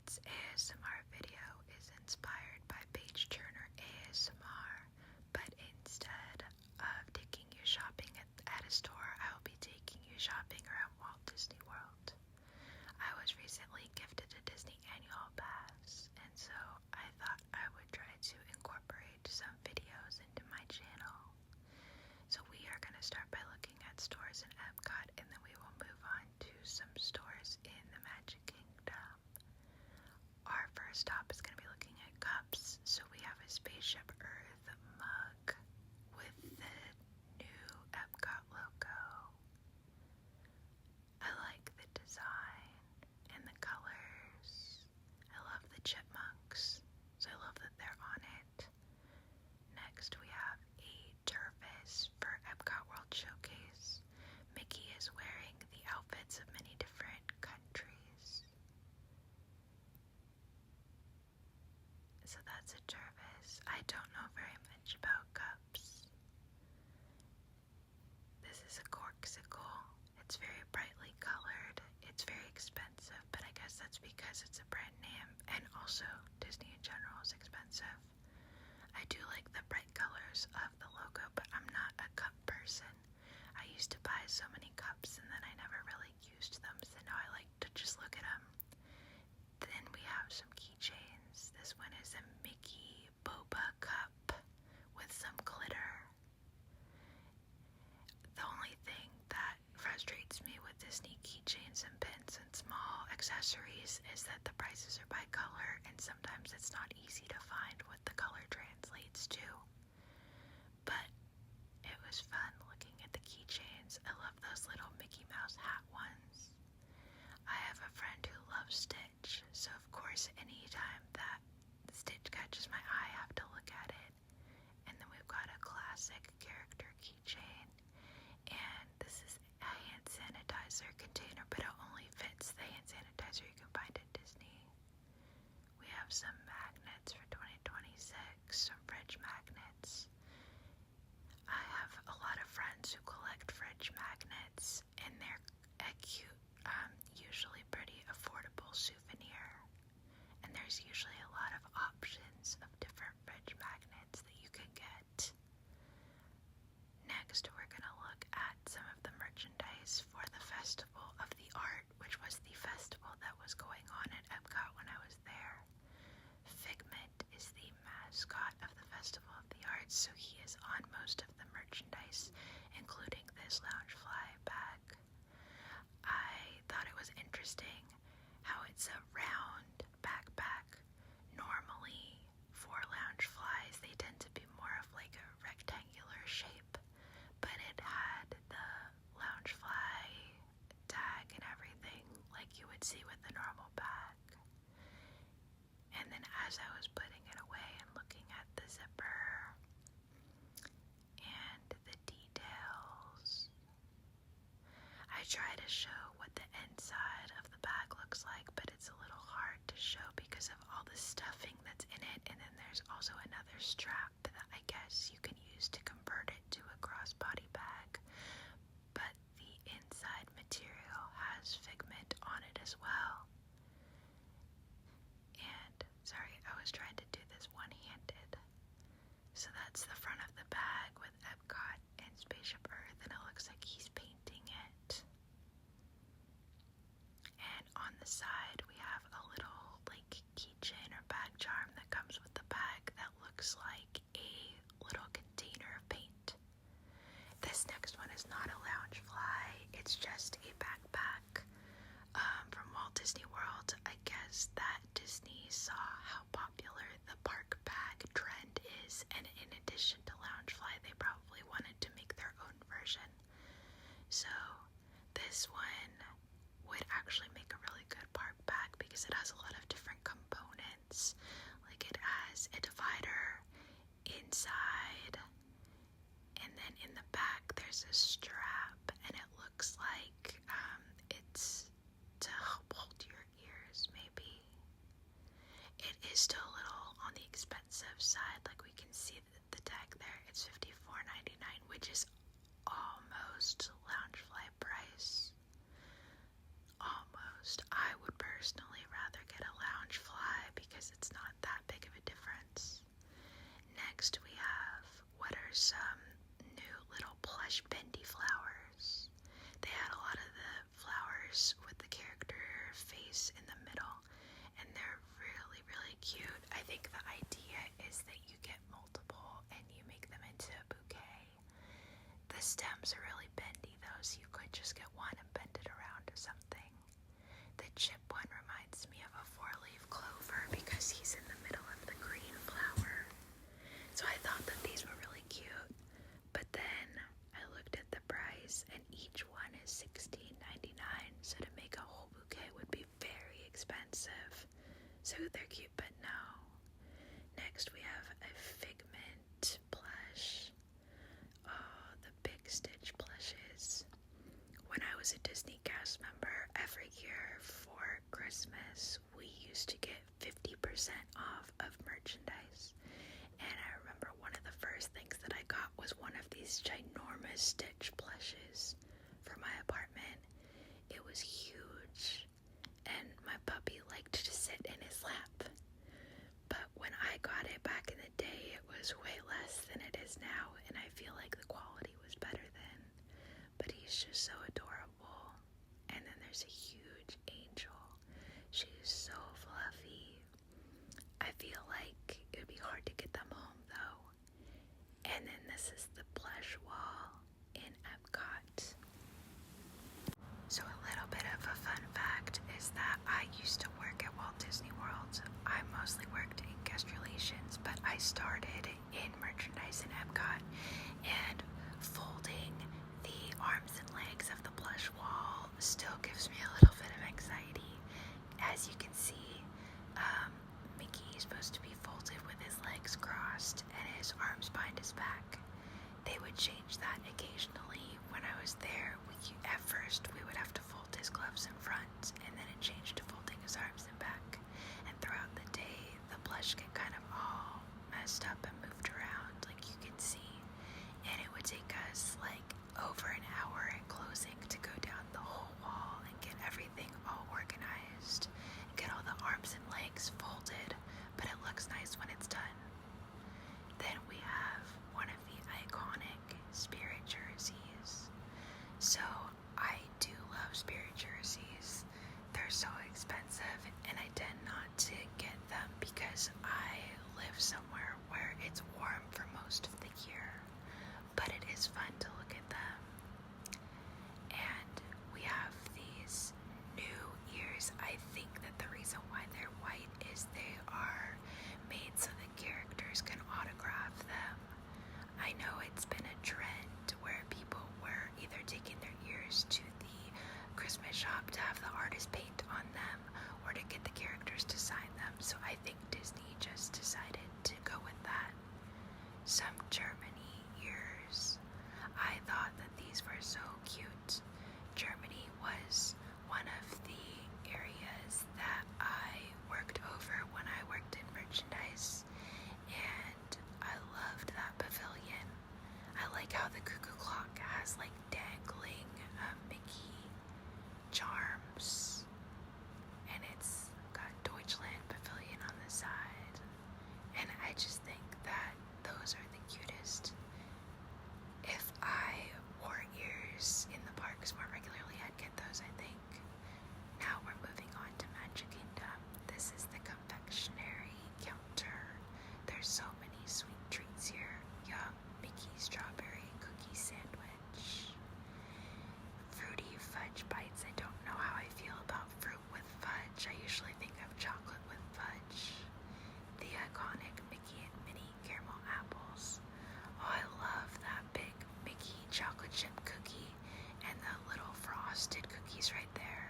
Tonight's ASMR video is inspired by Page Turner ASMR, but instead of taking you shopping at a store, I will be taking you shopping around Walt Disney World. I was recently gifted a Disney annual pass, and so I thought I would try to incorporate some videos into my channel. So we are going to start by looking at stores in Epcot, and then we will move on to some stores in the Magic Kingdom. Our first stop is going to be looking at cups. So we have a Spaceship Earth mug with the new Epcot logo. I like the design and the colors. I love the chipmunks, so I love that they're on it. Next we have a Turvis for Epcot World Showcase. Mickey is wearing the outfits of many different countries. So that's a Turvis. I don't know very much about cups. This is a Corksicle. It's very brightly colored. It's very expensive, but I guess that's because it's a brand name, and also Disney in general is expensive. I do like the bright colors of the logo, but I'm not a cup person. I used to buy so many cups and then I never really used them, so now I like to just look at them. Then we have some keychains. This one is a Mickey Boba cup with some glitter. The only thing that frustrates me with Disney keychains and pins and small accessories is that the prices are by color, and sometimes it's not easy to find what the color translates to. But it was fun looking at the keychains. I love those little Mickey Mouse hat ones. I have a friend who loves Stitch, so of course anytime that Stitch catches my eye, I have to look at it. And then we've got a classic character keychain, and this is a hand sanitizer container, but it only fits the hand sanitizer you can find at Disney. We have some magnets for 2026, some fridge magnets. I have a lot of friends who collect fridge magnets, and they're a cute, usually pretty affordable souvenir. And there's usually a lot of options of different fridge magnets that you can get. Next, we're going to look at some of the merchandise for the Festival of the Art, which was the festival that was going on at Epcot when I was there. Figment is the mascot of the Festival of the Arts, so he is on most of the merchandise, including this Loungefly bag. I thought it was interesting how it's a round backpack. Normally, for Loungeflies, they tend to be more of like a rectangular shape, but it had the Loungefly tag and everything like you would see with the normal bag. And then as I was putting it away and looking at the zipper and the details, I try to show what the inside of the bag looks like, but it's a little hard to show because of all the stuffing that's in it. And then there's also another strap that I guess you can use to convert it to a crossbody bag. But the inside material has Figment on it as well. And sorry, I was trying to do this one-handed. So that's the front of the bag with Epcot and Spaceship Earth, and it looks like he's painting it. And on the side we have a little like keychain or bag charm that comes with the bag that looks like a little container of paint. This next one is not a Loungefly, it's just a backpack from Walt Disney World. I guess that Disney saw how popular the park bag trend is, and in addition to Loungefly, they probably wanted to make their own version. So this one would actually make a really good park bag because it has a lot of different components. Like it has a divider inside, and then in the back there's a strap, and it looks like it's to help hold your ears, maybe. It is still a little on the expensive side, like we can see the tag there. It's $54.99, which is almost Loungefly price. Almost. I would personally rather get a Loungefly because it's not that big of a difference. Next we have, what are some new little plush bendy flowers? They had a lot of the flowers with the character face in the middle, and they're really, really cute. I think the idea is that you get multiple and you make them into a bouquet. The stems are really bendy though, so you could just get one and bend it around or something. The chip one reminds me of a 4-leaf clover because he's in the middle of the green flower. So I thought that these were really cute, but then I looked at the price and each one is $16.99, so to make a whole bouquet would be very expensive. So they're cute, but no. Next we have a Figment plush. Oh, the big Stitch plushes. When I was a Disney cast member, every year for Christmas, we used to get 50% off of merchandise. And I remember one of the first things that I got was one of these ginormous Stitch plushes for my apartment. It was huge, and my puppy liked to sit in his lap. But when I got it back in the day, it was way less than it is now, and I feel like the quality was better then. But he's just so adorable. And then there's a huge angel. She's so fluffy. I feel like it would be hard to get them home though. And then this is the plush wall in Epcot. So a little bit of a fun fact is that I used to work at Walt Disney World. I mostly worked in guest relations, but I started in merchandise in Epcot, and folding the arms and legs of the plush wall still gives me a little bit of anxiety. As you can see, Mickey is supposed to be folded with his legs crossed and his arms behind his back. They would change that occasionally. When I was there, at first we would have to fold his gloves in front, and then it changed to folding his arms in back. And throughout the day, the plush get kind of all messed up and moved around, like you can see. And it would take us like over an hour at closing to go down the whole wall and get everything all organized and get all the arms and legs folded, but it looks nice when it's done. Then we have one of the iconic Spirit jerseys. So I do love Spirit jerseys. They're so expensive, and I tend not to get them because I live somewhere where it's warm for most of the year. But it is fun to look at them. And we have these new ears. I think that the reason why they're white is they are made so the characters can autograph them. I know it's been a trend where people were either taking their ears to the Christmas shop to have the artist paint on them or to get the characters to sign them, so I think Disney just decided to go with that. Some Germany ears. I thought that these were so cute. Germany was one of the areas that I worked over when I worked in merchandise, and I loved that pavilion. I like how the cuckoo clock has like dangling Mickey charms, and it's got Deutschland pavilion on the side, and I just think that those are the cutest. If I wore ears in the parks more regularly, I'd get those, I think. Now we're moving on to Magic Kingdom. This is the confectionery counter. There's so many sweet treats here. Yum, Mickey strawberry cookie sandwich. Fruity fudge bites. I don't know how I feel about fruit with fudge. I usually think of chocolate with fudge. The iconic Mickey and Minnie caramel apples. Oh, I love that big Mickey chocolate chip cookie and the little frosted cookies right there.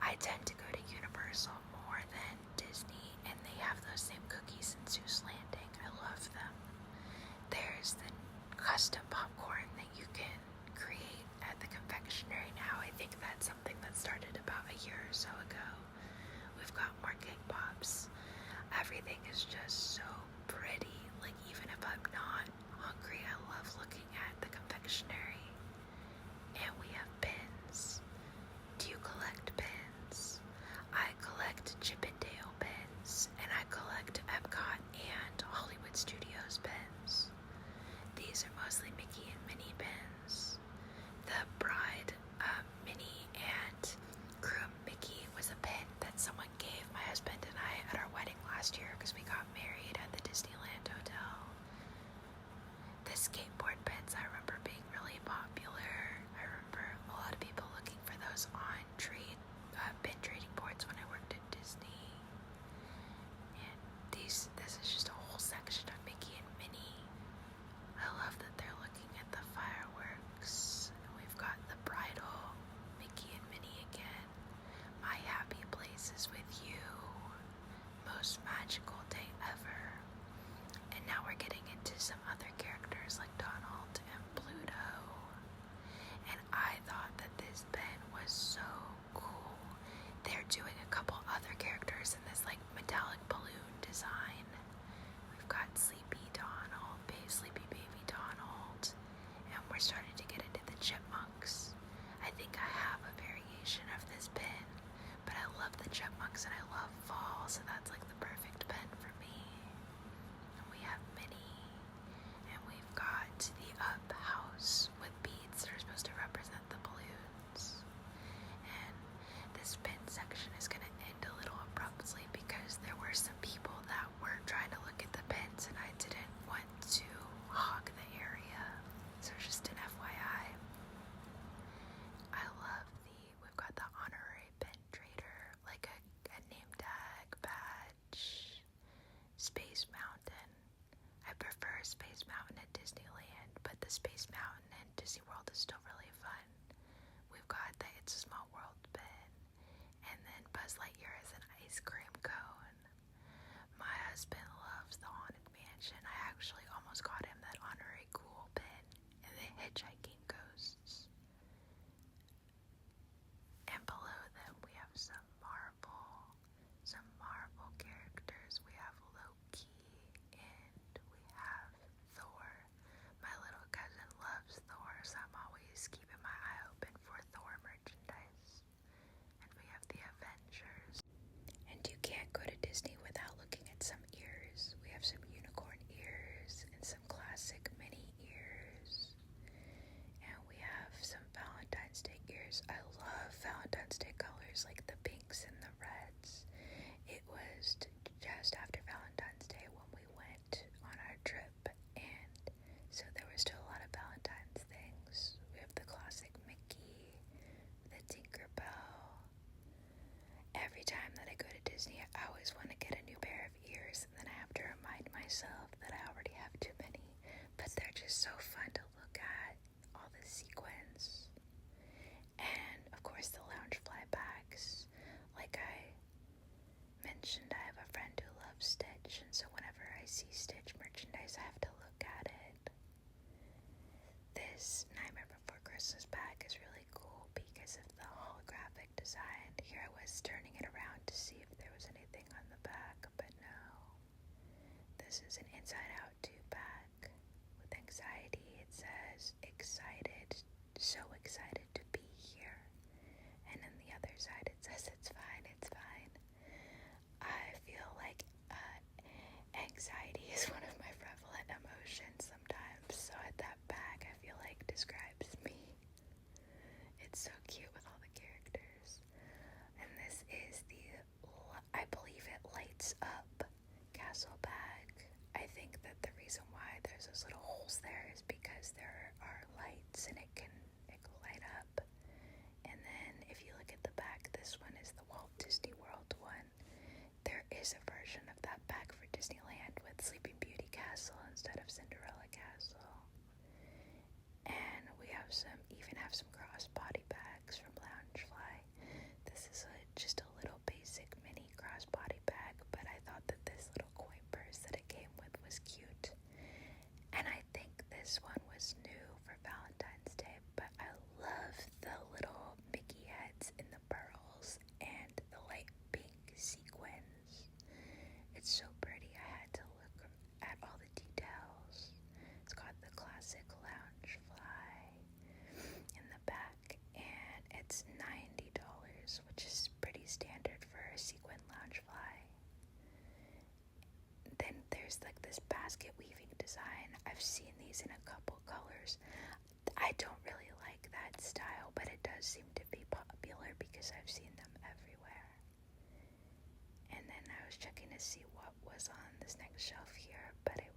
I tend to go to Universal more than Disney, and they have those same cookies in Zeus Landing. I love them. There's the custom popcorn that you can create at the confectionery now. I think that's something that started about a year or so ago. We've got more cake pops. Everything is just so pretty. Like, even if I'm not hungry, I love looking at the confectionery. And we have pins. Do you collect pins? I collect Chip and Dale pins, and I collect tall, so that's like the perfect pen for me. And we have mini, and we've got the up house with beads that are supposed to represent the balloons. And this pen section is going to end a little abruptly because there were some people that were trying to look at the pens, and I didn't want to hog the area. So just an FYI. We've got the honorary pen trader, like a name tag, badge, Space Mountain. I prefer Space Mountain at Disneyland, but the Space Mountain in Disney World is still really fun. We've got the It's a Small World pen, and then Buzz Lightyear is an ice cream cone. My husband loves the Haunted Mansion. I actually almost got him that honorary cool pen and the hitchhiking ghosts. And below them we have some Marvel characters. We have Loki and we have Thor. My little cousin loves Thor, so I'm always keeping my eye open for Thor merchandise. And we have the Avengers. And you can't go to Disney without looking at some ears. We have some unicorn ears and some classic mini ears. And we have some Valentine's Day ears. I love Valentine's Day colors like the pinks and the reds. It was just after Valentine's Day when we went on our trip, and so there were still a lot of Valentine's things. We have the classic Mickey, the Tinkerbell. Every time that I go to Disney, I always want to get a new pair of ears, and then I have to remind myself that I already have too many, but they're just so fun to look at, all the sequins. And of course the Loungefly bags. Like I mentioned, I have a friend who loves Stitch, and so whenever I see Stitch merchandise, I have to look at it. This Nightmare Before Christmas bag is really cool because of the holographic design. Here I was turning it around to see if there was anything on the back, but no. This is an Inside Out 2 bag with anxiety. It says, excited, so excited to be here. And on the other side it says, it's fine, it's fine. I feel like anxiety is one of my prevalent emotions sometimes, so that bag I feel like describes me. It's so cute with all the characters. And this is I believe it lights up castle bag. I think that the reason why there's those little holes there is because there are lights and it can light up. And then if you look at the back, this one is the Walt Disney World one. There is a version of that bag for Disneyland with Sleeping Beauty Castle instead of Cinderella Castle. And we have some crossbody bags from Loungefly. This is just a little basic mini crossbody bag, but I thought that this little coin purse that it came with was cute. And I think this one was new for Valentine's Day, but I love the little Mickey heads in the pearls and the light pink sequins. It's so pretty. I had to look at all the details. It's got the classic Loungefly in the back, and it's $90, which is pretty standard for a sequin Loungefly. Then there's like this basket weaving design. I've seen these in a couple colors. I don't really like that style, but it does seem to be popular because I've seen them everywhere. And then I was checking to see what was on this next shelf here, but it